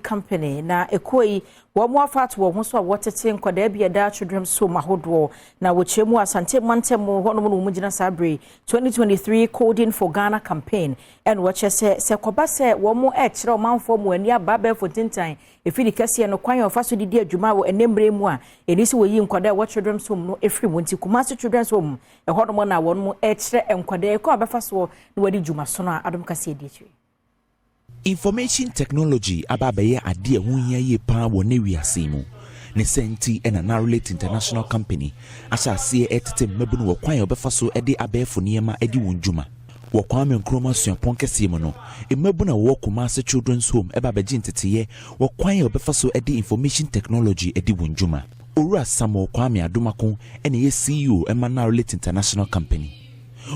company na ekoi wo mo afat wo ho so a wotete nkoda bia da children's home ahodo na wo chemu asante mantemo hono mo mu gina sabre 2023 coding for Ghana campaign and wo chese se koba se wo mo e kire o manfo mo ani aba be fotintan efiri kase no kwan ofa so didi adwuma wo enembre mu a enisi wo yi nkoda wo children's home no efiri wonti kumase children's home e hono mo na wo mo e kire nkoda e ko abefa so no wadi dwuma so no Adom Kasee di chi. Information technology ababaye ade ehun ye pa wo ne wiase mu ne senti na Narrate International Company asase etete mabu no kwan obefa so de abefo niema edi wonjuma wo kwan me nkroma suapon kese mu no mabu na wo Kumase Children's Home ebabaji ntete wo kwan obefa so de information technology edi wonjuma owura Samuel Kwame Adomako ene ye CEO Narrate International Company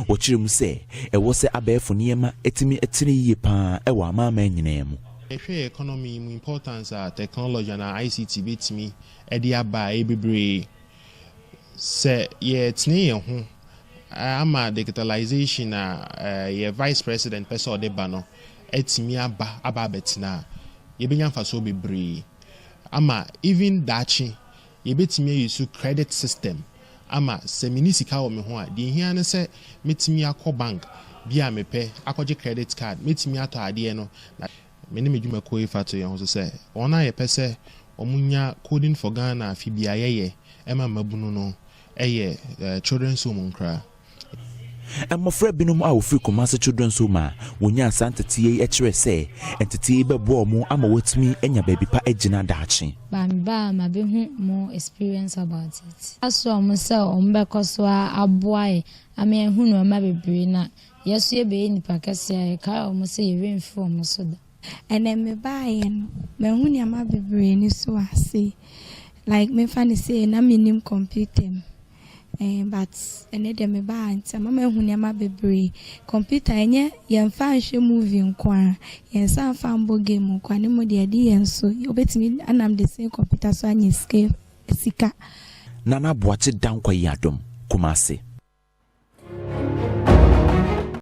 Wachiri mu se ewo se abefo niema etimi etini ye pa ewa amama nyina mu ehwe economy mu importance technology na ICT betimi edi aba ebebre se ye tini ye ho ama digitalization na ye vice president person de ba no etimi aba betina ye benya faso bebre ama even dachi ye betimi use credit system ama se minisika wo me ho a de hia ne se metimi akọ bank bia mepe akọje credit card metimi ato ade no na me ne medwuma ko ifato ye ho so se ona ye pese omunya coding for Ghana afi bia ye ema mabunu no eye children's home nkra Amofra binum a ofri Kumase Children's Home wonya asantete e kire se entete bebo mu ama wotumi enya baby pa agina daachi ba ma be hu more experience about it aso am se ombe koso aboae ama ehu no ma bebre na yeso ye be nipa kase e ka om se ye renfo om so da ene me baaye no me hu ni ama bebre ni so ase like me fani say na minim computer but ene de me ba anti mama ehu ni ama bebre computer enye ye mfa nhwe movie nkwa ye san fa mbo game nkwa ne mo de ade ye nso obetimi anam de say computer so anye sika Nana Boache dankwa yi Adom Kumase